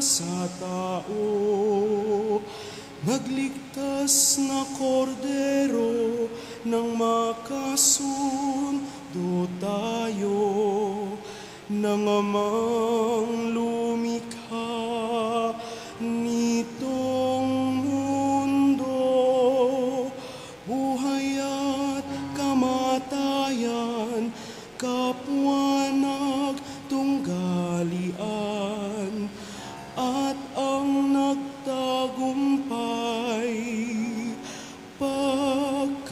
sa tao. Nagligtas na kordero nang makasundo tayo ng amang lumikha nitong mundo. Buhay at kamatayan, kapwa nagtunggalian, at ang nagtagumpay, pagkabuhay.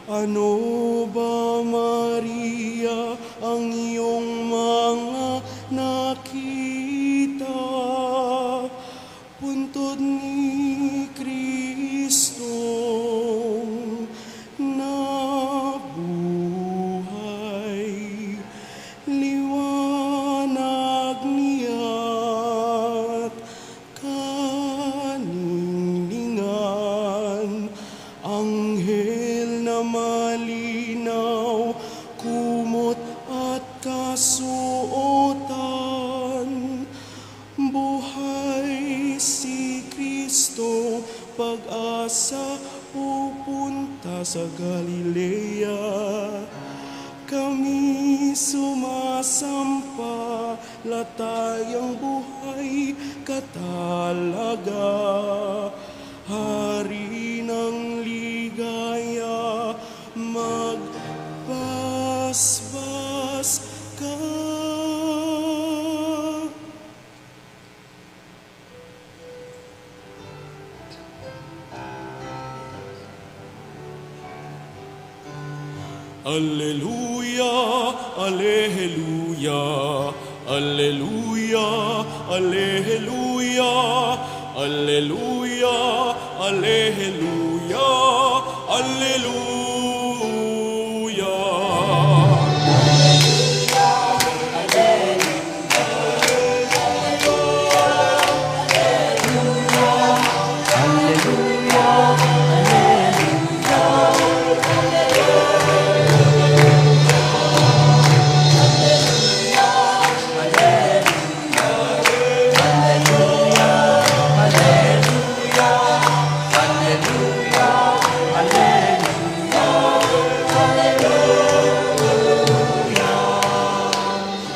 Ano ba, Maria, ang iyong mga nakita? Puntod ni Kristo nabuhay, liwanag niya't kaninlingan, anghel na malinaw, kumot at kasuotan. Buhay si Kristo, pag-asa pupunta sa Galilea. Kami sumasampalatayang buhay katalaga, hari ng ligaya, magbasbas ka. Alleluia, alleluia, alleluia, alleluia, alleluia, alleluia, alleluia.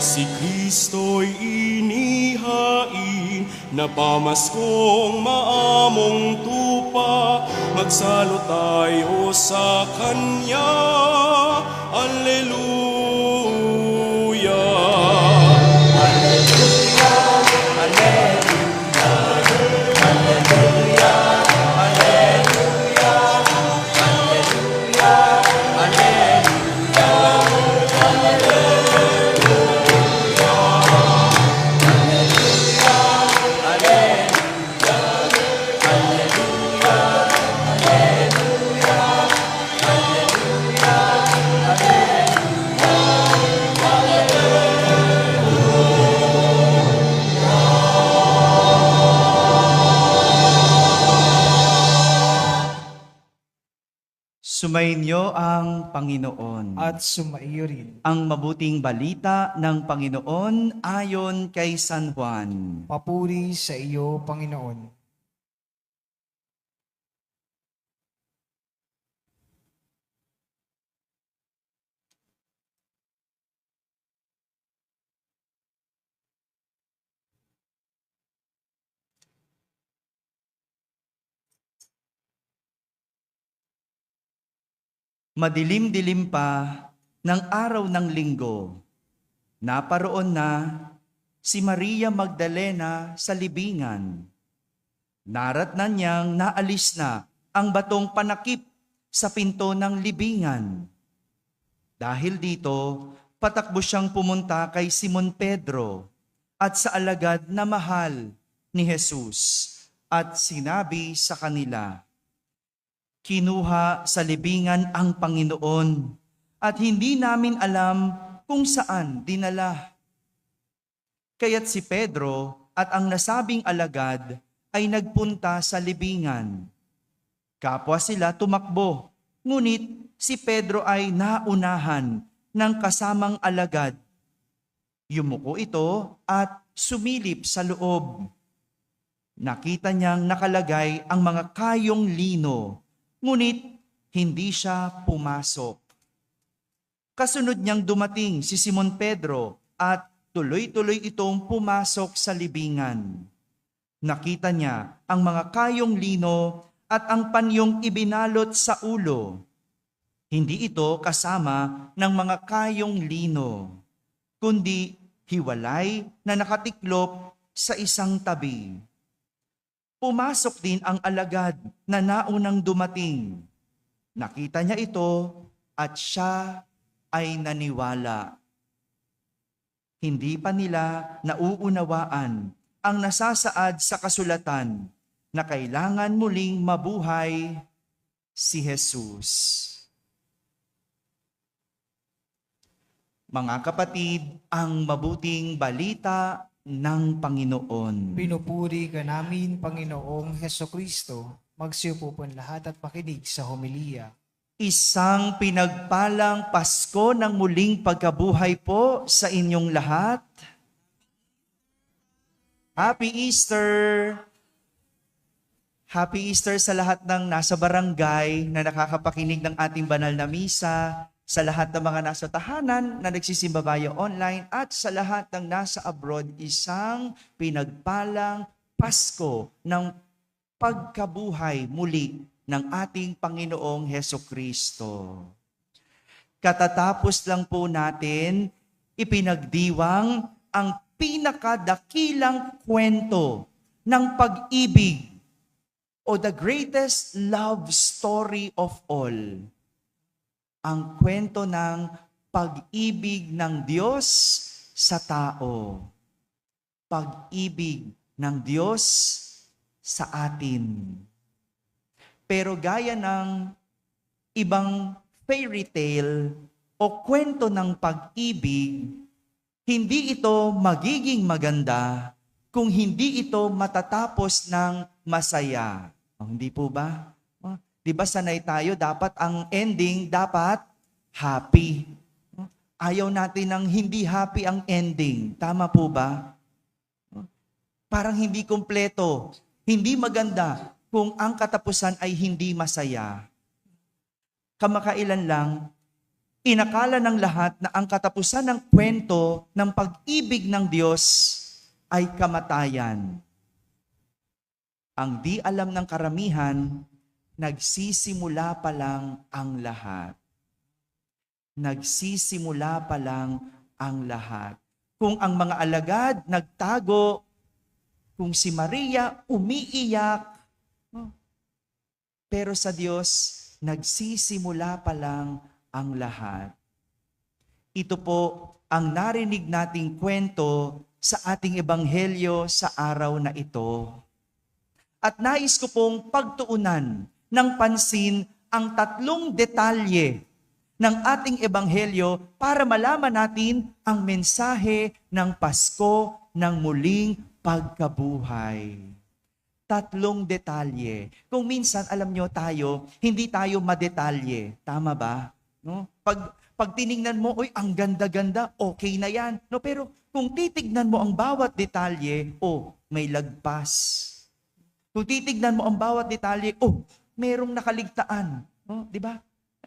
Si Kristo'y inihain na pamaskong maamong tupa, magsalo tayo sa Kanya. Alleluia. Alleluia, alleluia, alleluia, alleluia, alleluia, alleluia. Sumainyo ang Panginoon. At sumaiyo rin. Ang mabuting balita ng Panginoon ayon kay San Juan. Papuri sa iyo, Panginoon. Madilim-dilim pa ng araw ng linggo, naparoon na si Maria Magdalena sa libingan. Naratnan niyang naalis na ang batong panakip sa pinto ng libingan. Dahil dito, patakbo siyang pumunta kay Simon Pedro at sa alagad na mahal ni Jesus at sinabi sa kanila, "Kinuha sa libingan ang Panginoon at hindi namin alam kung saan dinala." Kaya't si Pedro at ang nasabing alagad ay nagpunta sa libingan. Kapwa sila tumakbo, ngunit si Pedro ay naunahan ng kasamang alagad. Yumuko ito at sumilip sa loob. Nakita niyang nakalagay ang mga kayong lino, ngunit hindi siya pumasok. Kasunod niyang dumating si Simon Pedro at tuloy-tuloy itong pumasok sa libingan. Nakita niya ang mga kayong lino at ang panyong ibinalot sa ulo. Hindi ito kasama ng mga kayong lino, kundi hiwalay na nakatiklop sa isang tabi. Pumasok din ang alagad na naunang dumating. Nakita niya ito at siya ay naniwala. Hindi pa nila nauunawaan ang nasasaad sa kasulatan na kailangan muling mabuhay si Jesus. Mga kapatid, ang mabuting balita ng Panginoon. Pinupuri ka namin, Panginoong Hesukristo. Magsiupo po lahat at pakinig sa homilia. Isang pinagpalang Pasko ng muling pagkabuhay po sa inyong lahat. Happy Easter! Happy Easter sa lahat ng nasa barangay na nakakapakinig ng ating banal na misa, sa lahat ng mga nasa tahanan na nagsisimba via online, at sa lahat ng nasa abroad, isang pinagpalang Pasko ng pagkabuhay muli ng ating Panginoong Hesukristo. Katatapos lang po natin ipinagdiwang ang pinakadakilang kwento ng pag-ibig o the greatest love story of all. Ang kwento ng pag-ibig ng Diyos sa tao. Pag-ibig ng Diyos sa atin. Pero gaya ng ibang fairy tale o kwento ng pag-ibig, hindi ito magiging maganda kung hindi ito matatapos ng masaya. Hindi po ba? Di ba sanay tayo, dapat ang ending, dapat happy. Ayaw natin ng hindi happy ang ending. Tama po ba? Parang hindi kumpleto, hindi maganda kung ang katapusan ay hindi masaya. Kamakailan lang, inakala ng lahat na ang katapusan ng kwento ng pag-ibig ng Diyos ay kamatayan. Ang di alam ng karamihan, nagsisimula pa lang ang lahat. Nagsisimula pa lang ang lahat. Kung ang mga alagad nagtago, kung si Maria umiiyak, pero sa Diyos, nagsisimula pa lang ang lahat. Ito po ang narinig nating kwento sa ating ebanghelyo sa araw na ito. At nais ko pong pagtuunan ng pansin ang tatlong detalye ng ating ebanghelyo para malaman natin ang mensahe ng Pasko ng muling pagkabuhay. Tatlong detalye. Kung minsan, alam nyo tayo, hindi tayo madetalye. Tama ba? No? Pag tinignan mo, oy, ang ganda-ganda, okay na yan. No, pero kung titignan mo ang bawat detalye, may lagpas. Kung titignan mo ang bawat detalye, merong nakaligtaan. No? Di ba?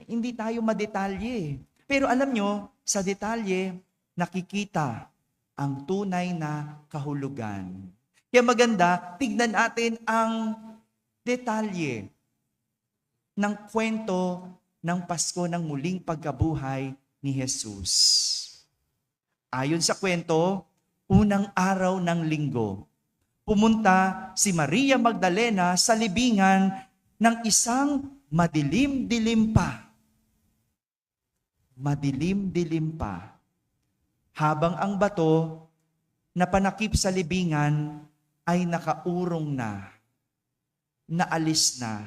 Hindi tayo madetalye. Pero alam nyo, sa detalye, nakikita ang tunay na kahulugan. Kaya maganda, tignan natin ang detalye ng kwento ng Pasko ng muling pagkabuhay ni Jesus. Ayon sa kwento, unang araw ng linggo, pumunta si Maria Magdalena sa libingan ng isang madilim-dilim pa. Madilim-dilim pa. Habang ang bato na panakip sa libingan ay nakaurong na, naalis na.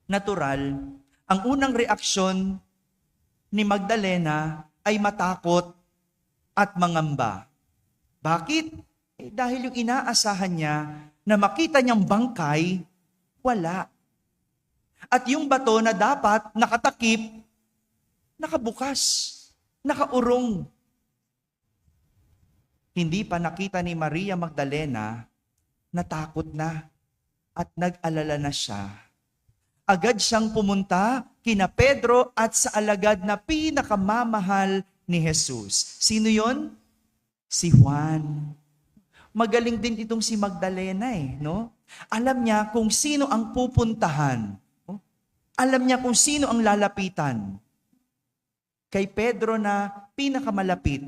Natural, ang unang reaksyon ni Magdalena ay matakot at mangamba. Bakit? Dahil yung inaasahan niya na makita niyang bangkay, wala. At yung bato na dapat nakatakip, nakabukas, nakaurong. hindi pa nakita ni Maria Magdalena, natakot na at nag-alala na siya. Agad siyang pumunta kina Pedro at sa alagad na pinakamamahal ni Jesus. Sino yon? Si Juan. Magaling din itong si Magdalena no? Alam niya kung sino ang pupuntahan. Alam niya kung sino ang lalapitan. Kay Pedro na pinakamalapit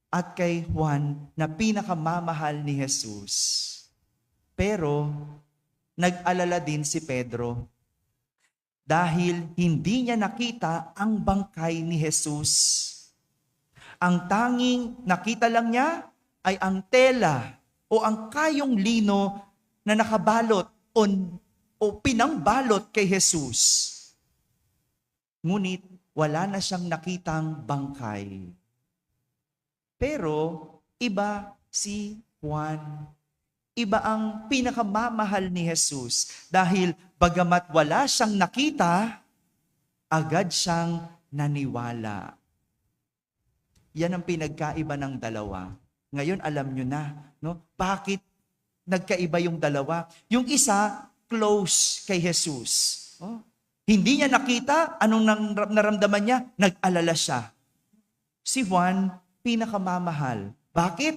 at kay Juan na pinakamamahal ni Jesus. Pero nag-alala din si Pedro dahil hindi niya nakita ang bangkay ni Jesus. Ang tanging nakita lang niya ay ang tela o ang kayong lino na nakabalot o pinangbalot kay Jesus. Ngunit wala na siyang nakitang bangkay. Pero iba si Juan. Iba ang pinakamamahal ni Jesus dahil bagamat wala siyang nakita, agad siyang naniwala. Yan ang pinagkaiba ng dalawa. Ngayon alam nyo na, no? Bakit nagkaiba yung dalawa? Yung isa, close kay Jesus. Oh. Hindi niya nakita, anong naramdaman niya? Nag-alala siya. Si Juan, pinakamamahal. Bakit?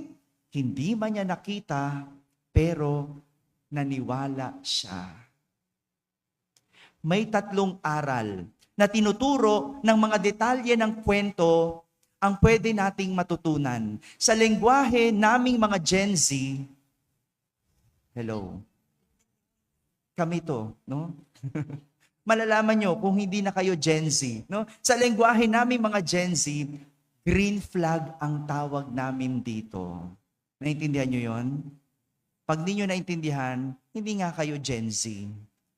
Hindi man niya nakita, pero naniwala siya. May 3 aral na tinuturo ng mga detalye ng kwento ang pwede nating matutunan. Sa lengguwahe naming mga Gen Z, hello, kami to, no? Malalaman nyo kung hindi na kayo Gen Z, no? Sa lengguwahe naming mga Gen Z, green flag ang tawag namin dito. Naintindihan nyo yon? Pag di nyo naintindihan, hindi nga kayo Gen Z.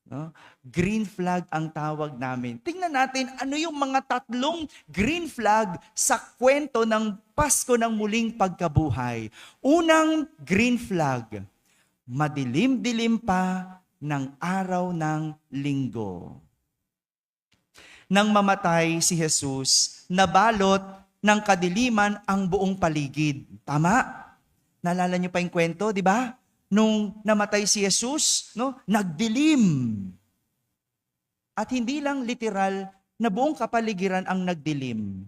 No? Green flag ang tawag namin. Tingnan natin ano yung mga 3 green flag sa kwento ng Pasko ng Muling Pagkabuhay. Unang green flag, madilim-dilim pa ng araw ng linggo. Nang mamatay si Jesus, nabalot ng kadiliman ang buong paligid. Tama? Naalala niyo pa yung kwento, di ba? Nung namatay si Jesus, no, nagdilim. At hindi lang literal na buong kapaligiran ang nagdilim.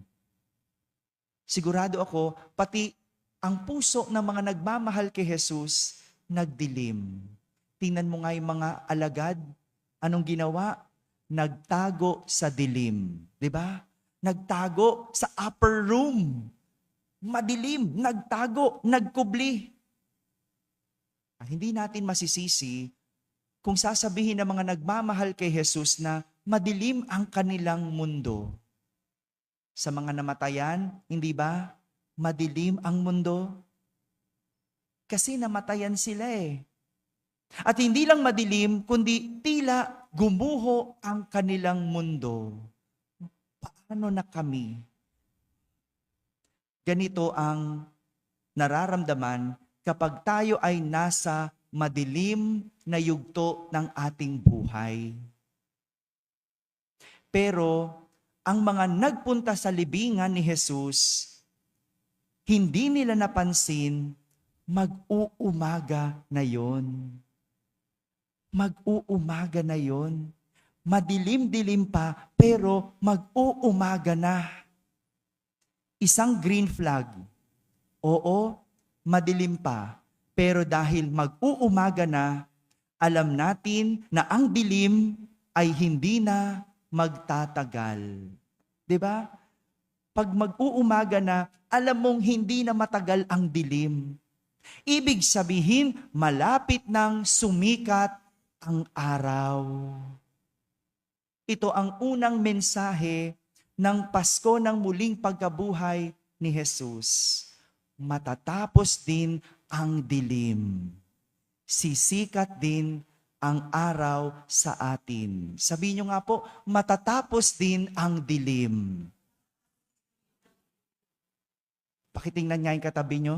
Sigurado ako, pati ang puso ng mga nagmamahal kay Jesus, nagdilim. Tingnan mo nga yung mga alagad, anong ginawa? Nagtago sa dilim. Di ba? Nagtago sa upper room. Madilim, nagtago, nagkubli. Hindi natin masisisi kung sasabihin ng mga nagmamahal kay Jesus na madilim ang kanilang mundo. Sa mga namatayan, hindi ba? Madilim ang mundo. Kasi namatayan sila At hindi lang madilim, kundi tila gumuho ang kanilang mundo. Paano na kami? Ganito ang nararamdaman kapag tayo ay nasa madilim na yugto ng ating buhay. Pero ang mga nagpunta sa libingan ni Jesus, hindi nila napansin, mag-uumaga na yon. Mag-uumaga na yon. Madilim-dilim pa, pero mag-uumaga na. Isang green flag. Oo, madilim pa. Pero dahil mag-uumaga na, alam natin na ang dilim ay hindi na magtatagal. 'Di ba? Pag mag-uumaga na, alam mong hindi na matagal ang dilim. Ibig sabihin, malapit nang sumikat ang araw. Ito ang unang mensahe ng Pasko ng Muling Pagkabuhay ni Jesus. Matatapos din ang dilim. Sisikat din ang araw sa atin. Sabihin nyo nga po, matatapos din ang dilim. Pakitingnan nga yung katabi nyo.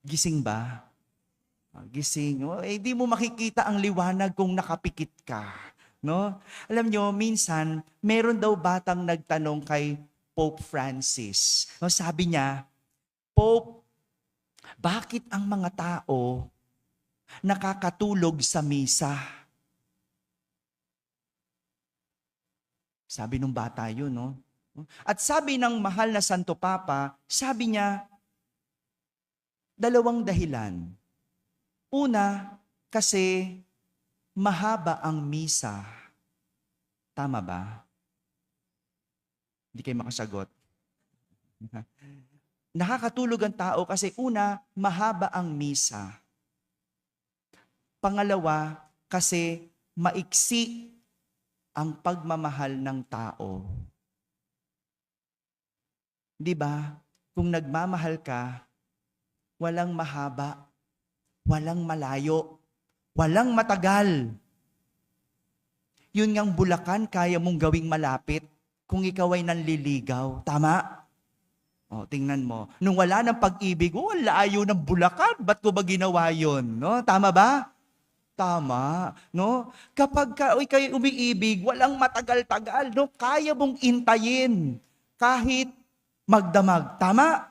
Gising ba? Gising. Di mo makikita ang liwanag kung nakapikit ka. No? Alam nyo, minsan, meron daw batang nagtanong kay Pope Francis. No, sabi niya, Pope, bakit ang mga tao nakakatulog sa misa? Sabi nung bata yun, no? At sabi ng mahal na Santo Papa, sabi niya, dalawang dahilan. Una, kasi mahaba ang misa. Tama ba? Hindi kayo makasagot. Nakakatulog ang tao kasi una, mahaba ang misa. Pangalawa, kasi maiksi ang pagmamahal ng tao. Di ba? Kung nagmamahal ka, walang mahaba, walang malayo, walang matagal. Yun ngang Bulacan, kaya mong gawing malapit kung ikaw ay nanliligaw. Tama? O, tingnan mo. Nung wala ng pag-ibig, layo ng Bulacan. Ba't ko ba ginawa yun? No? Tama ba? Tama. No? Kapag kayo umiibig, walang matagal-tagal. No? Kaya mong intayin kahit magdamag. Tama?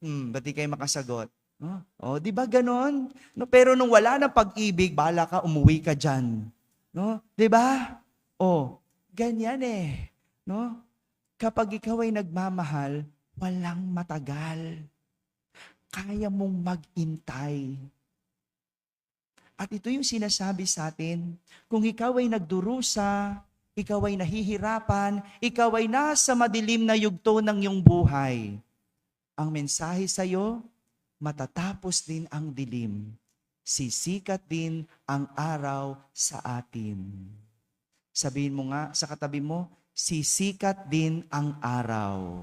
Ba't di kayo makasagot? No? O, di ba ganon? No? Pero nung wala ng pag-ibig, bala ka, umuwi ka dyan. No? Di ba? O, ganyan eh. No? Kapag ikaw ay nagmamahal, walang matagal. Kaya mong mag-intay. At ito yung sinasabi sa atin, kung ikaw ay nagdurusa, ikaw ay nahihirapan, ikaw ay nasa madilim na yugto ng iyong buhay, ang mensahe sa iyo, matatapos din ang dilim. Sisikat din ang araw sa atin. Sabihin mo nga sa katabi mo, sisikat din ang araw.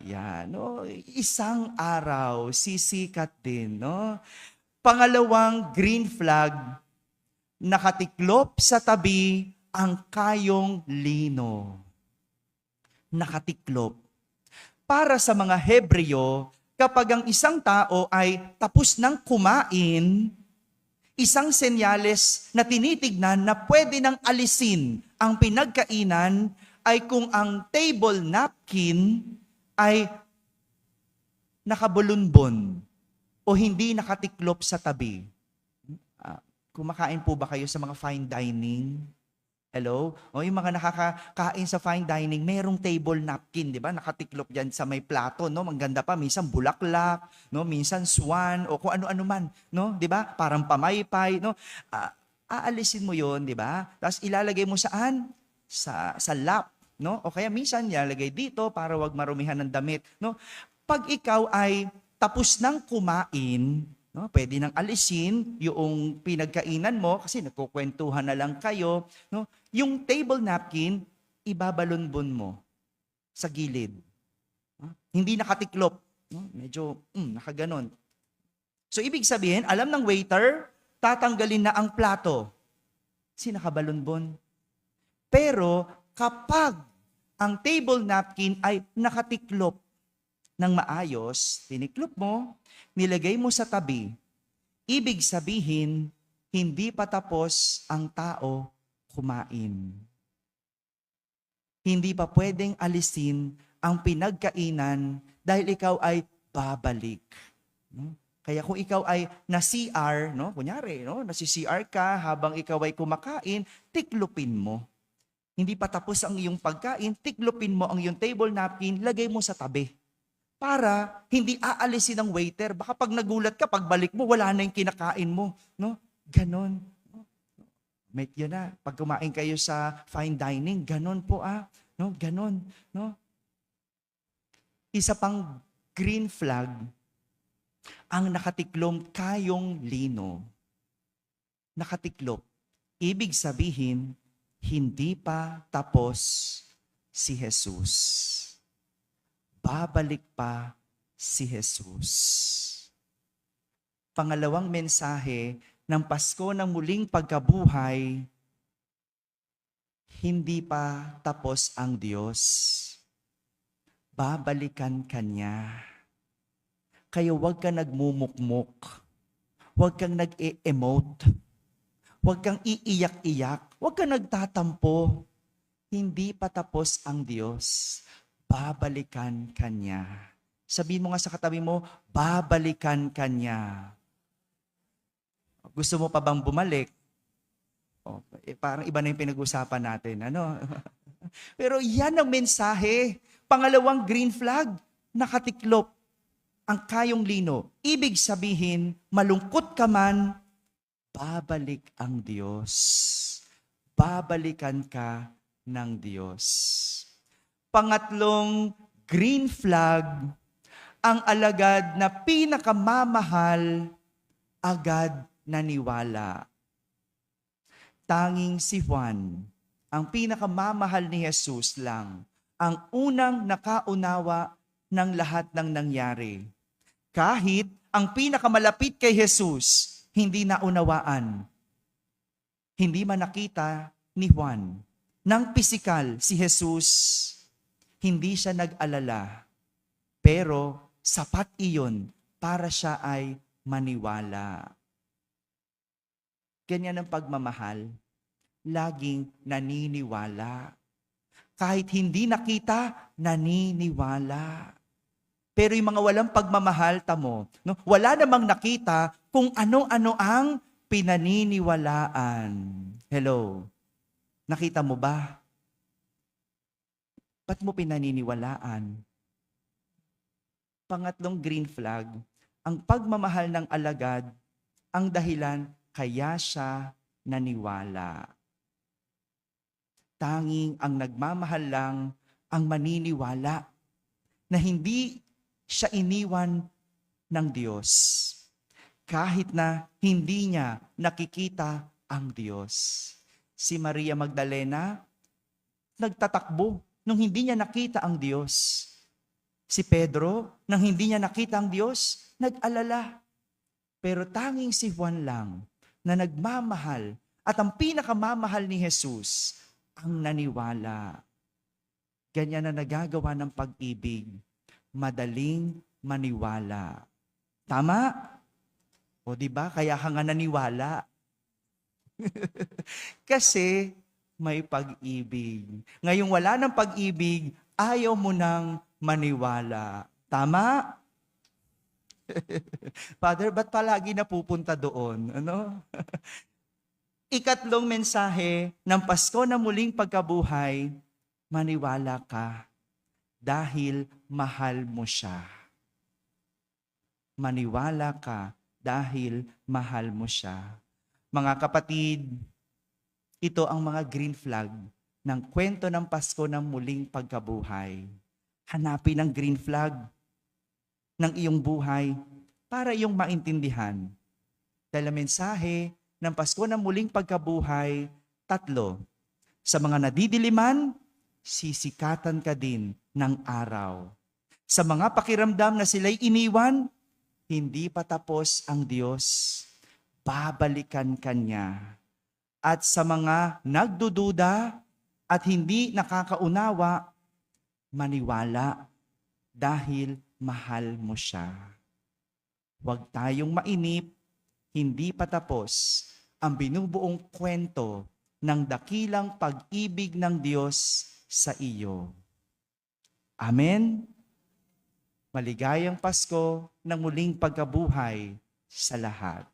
Yan, no? Isang araw, sisikat din, no? Pangalawang green flag, nakatiklop sa tabi ang kayong lino. Nakatiklop. Para sa mga Hebreo, kapag ang isang tao ay tapos ng kumain, isang senyales na tinitignan na pwede nang alisin ang pinagkainan ay kung ang table napkin ay nakabulunbon o hindi nakatiklop sa tabi. Kumakain po ba kayo sa mga fine dining? Hello? O yung mga nakakakain sa fine dining, merong table napkin, di ba? Nakatiklop dyan sa may plato, no? Ang ganda pa, minsan bulaklak, no? Minsan swan, o kung ano-ano man, no? Di ba? Parang pamaypay, no? Aalisin mo yon, di ba? Tapos ilalagay mo saan? Sa lap, no? O kaya minsan ilalagay dito para wag marumihan ng damit, no? Pag ikaw ay tapos ng kumain, no, pwede nang alisin yung pinagkainan mo kasi nagkukwentuhan na lang kayo. No? Yung table napkin, ibabalunbon mo sa gilid. No? Hindi nakatiklop. No? Medyo nakaganon. So ibig sabihin, alam ng waiter, tatanggalin na ang plato. Kasi nakabalunbon. Pero kapag ang table napkin ay nakatiklop ng maayos, tiniklop mo, nilagay mo sa tabi, ibig sabihin, hindi pa tapos ang tao kumain. Hindi pa pwedeng alisin ang pinagkainan dahil ikaw ay babalik. No? Kaya kung ikaw ay na-CR, no? Kunyari, no? nasi-CR ka habang ikaw ay kumakain, tiklopin mo. Hindi pa tapos ang iyong pagkain, tiklopin mo ang iyong table napkin, lagay mo sa tabi. Para hindi aalisin ng waiter. Baka pag nagulat ka, pagbalik mo, wala na yung kinakain mo. No? Ganon. Mate yun na. Pag kumain kayo sa fine dining, ganon po No? Ganon. No? Isa pang green flag, ang nakatiklom kayong lino. Nakatiklop. Ibig sabihin, hindi pa tapos si Jesus. Babalik pa si Jesus. Pangalawang mensahe ng Pasko ng muling pagkabuhay, hindi pa tapos ang Diyos. Babalikan ka niya. Kaya huwag kang nagmumukmuk. Huwag kang nag-e-emote. Huwag kang iiyak-iyak. Huwag kang nagtatampo. hindi pa tapos ang Diyos. Babalikan kanya. Sabihin mo nga sa katabi mo, babalikan kanya. Gusto mo pa bang bumalik? Parang iba na yung pinag-usapan natin. Ano? Pero yan ang mensahe. Pangalawang green flag, nakatiklop ang kayong lino. Ibig sabihin, malungkot ka man, babalik ang Diyos. Babalikan ka ng Diyos. Pangatlong green flag, ang alagad na pinakamamahal, agad naniwala. Tanging si Juan, ang pinakamamahal ni Jesus lang, ang unang nakaunawa ng lahat ng nangyari. Kahit ang pinakamalapit kay Jesus, hindi naunawaan. Hindi man nakita ni Juan. Nang pisikal si Jesus, hindi siya nag-alala. Pero sapat iyon para siya ay maniwala. Ganyan ang pagmamahal. Laging naniniwala. Kahit hindi nakita, naniniwala. Pero yung mga walang pagmamahal, tamo, no? Wala namang nakita kung ano-ano ang pinaniniwalaan. Hello? Nakita mo ba? Ba't mo pinaniniwalaan? Pangatlong green flag, ang pagmamahal ng alagad, ang dahilan kaya siya naniwala. Tanging ang nagmamahal lang ang maniniwala na hindi siya iniwan ng Diyos. Kahit na hindi niya nakikita ang Diyos. Si Maria Magdalena, nagtatakbo nung hindi niya nakita ang Diyos. Si Pedro, nang hindi niya nakita ang Diyos, nag-alala. Pero tanging si Juan lang na nagmamahal at ang pinakamamahal ni Jesus ang naniwala. Ganyan na nagagawa ng pag-ibig. Madaling maniwala. Tama? O di ba? Kaya ka nga naniwala. Kasi may pag-ibig. Ngayong wala ng pag-ibig, ayaw mo nang maniwala. Tama? Father, ba't palagi napupunta doon? Ano? Ikatlong mensahe ng Pasko na muling pagkabuhay, maniwala ka dahil mahal mo siya. Maniwala ka dahil mahal mo siya. Mga kapatid, ito ang mga green flag ng kwento ng Pasko ng muling pagkabuhay. Hanapin ang green flag ng iyong buhay para iyong maintindihan. Dahil ang mensahe ng Pasko ng muling pagkabuhay, 3. Sa mga nadidiliman, sisikatan ka din ng araw. Sa mga pakiramdam na sila'y iniwan, hindi pa tapos ang Diyos. Babalikan kanya. At sa mga nagdududa at hindi nakakaunawa, maniwala dahil mahal mo siya. Huwag tayong mainip, hindi pa tapos ang binubuong kwento ng dakilang pag-ibig ng Diyos sa iyo. Amen? Maligayang Pasko ng muling pagkabuhay sa lahat.